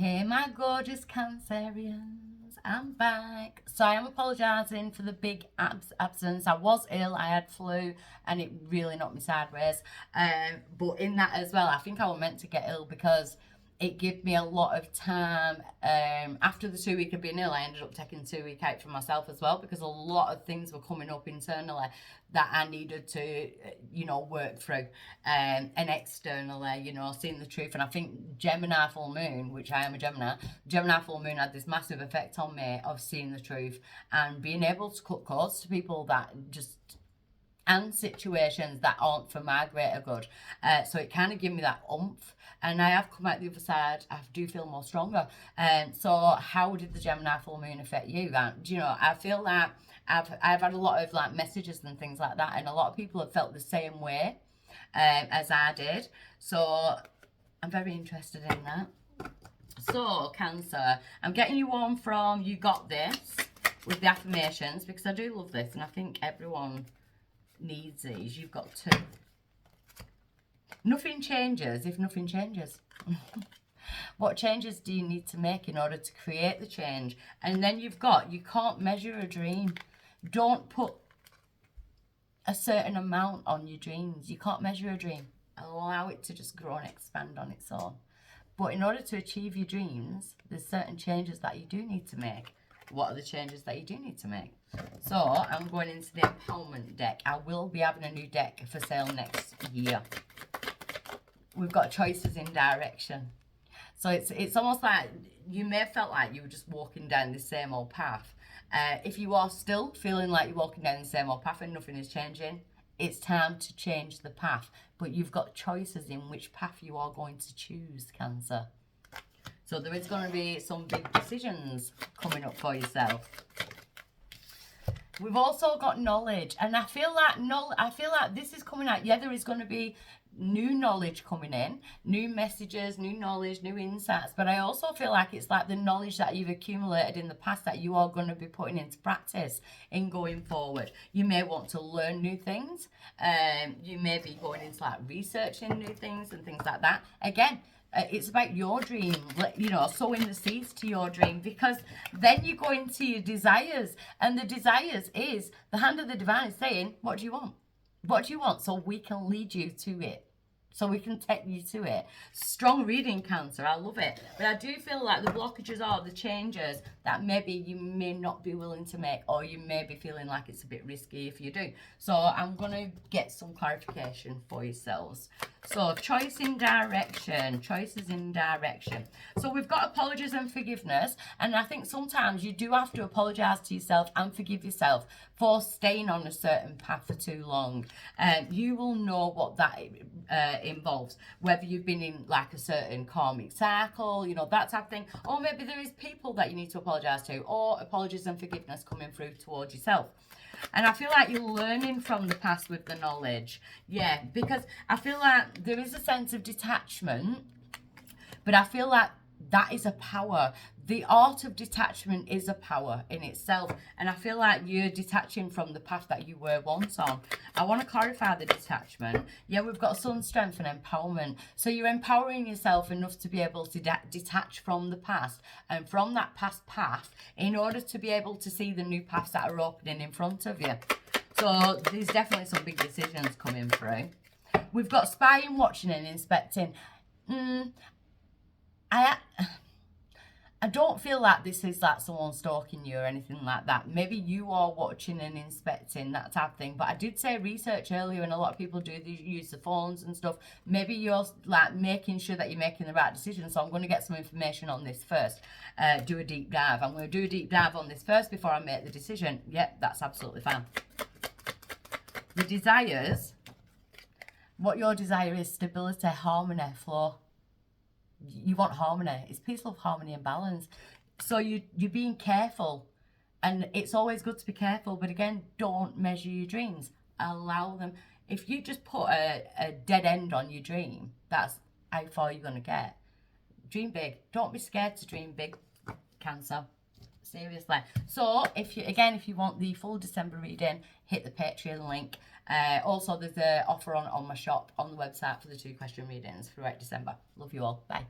Hey my gorgeous Cancerians, I'm back. So I am apologising for the big absence. I was ill, I had flu and it really knocked me sideways. But in that as well, I think I was meant to get ill because it gave me a lot of time. After the 2 week of being ill, I ended up taking 2 week out for myself as well because a lot of things were coming up internally that I needed to, work through, and externally, seeing the truth. And I think Gemini full moon, which I am a Gemini full moon had this massive effect on me of seeing the truth and being able to cut cords to people that just and situations that aren't for my greater good. So it kind of gave me that oomph, and I have come out the other side. I do feel more stronger. So how did the Gemini full moon affect you? I feel that I've had a lot of like messages and things like that, and a lot of people have felt the same way as I did. So I'm very interested in that. So Cancer, I'm getting you one from You Got This with the affirmations because I do love this, and I think everyone needs these. You've got two. Nothing changes if nothing changes. What changes do you need to make in order to create the change? And then you've got, you can't measure a dream. Don't put a certain amount on your dreams. You can't measure a dream. Allow it to just grow and expand on its own. But in order to achieve your dreams, there's certain changes that you do need to make. What are the changes that you do need to make? So I'm going into the empowerment deck. I will be having a new deck for sale next year. We've got choices in direction. So it's almost like you may have felt like you were just walking down the same old path. If you are still feeling like you're walking down the same old path and nothing is changing, it's time to change the path. But you've got choices in which path you are going to choose, Cancer. So there is going to be some big decisions coming up for yourself. We've also got knowledge, and I feel like this is coming out. Yeah, there is going to be new knowledge coming in, new messages, new knowledge, new insights. But I also feel like it's like the knowledge that you've accumulated in the past that you are going to be putting into practice in going forward. You may want to learn new things. You may be going into like researching new things and things like that. Again, it's about your dream, sowing the seeds to your dream, because then you go into your desires, and the desires is the hand of the divine is saying, what do you want? What do you want? So we can lead you to it. So we can take you to it. Strong reading, Cancer. I love it. But I do feel like the blockages are the changes that maybe you may not be willing to make, or you may be feeling like it's a bit risky if you do. So I'm going to get some clarification for yourselves. So choice in direction, choices in direction. So we've got apologies and forgiveness. And I think sometimes you do have to apologize to yourself and forgive yourself for staying on a certain path for too long. You will know what that involves, whether you've been in like a certain karmic cycle, that type of thing, or maybe there is people that you need to apologize to, or apologies and forgiveness coming through towards yourself. And I feel like you're learning from the past with the knowledge. Yeah, because I feel like there is a sense of detachment, but I feel like that is a power. The art of detachment is a power in itself. And I feel like you're detaching from the path that you were once on. I want to clarify the detachment. Yeah, we've got sun, strength and empowerment. So you're empowering yourself enough to be able to detach from the past and from that past path in order to be able to see the new paths that are opening in front of you. So there's definitely some big decisions coming through. We've got spying, watching and inspecting. I don't feel like this is like someone stalking you or anything like that. Maybe you are watching and inspecting, that type of thing. But I did say research earlier, and a lot of people do use the phones and stuff. Maybe you're like making sure that you're making the right decision. So I'm going to get some information on this first. Do a deep dive. I'm going to do a deep dive on this first before I make the decision. Yep, that's absolutely fine. The desires. What your desire is: stability, harmony, flow. You want harmony. It's peaceful, harmony and balance. So you're being careful, and it's always good to be careful, but again, don't measure your dreams. Allow them. If you just put a dead end on your dream, that's how far you're going to get. Dream big. Don't be scared to dream big, Cancer. Seriously. So if you want the full December reading, hit the Patreon link. Also, there's an offer on my shop on the website for the 2 question readings throughout December. Love you all. Bye.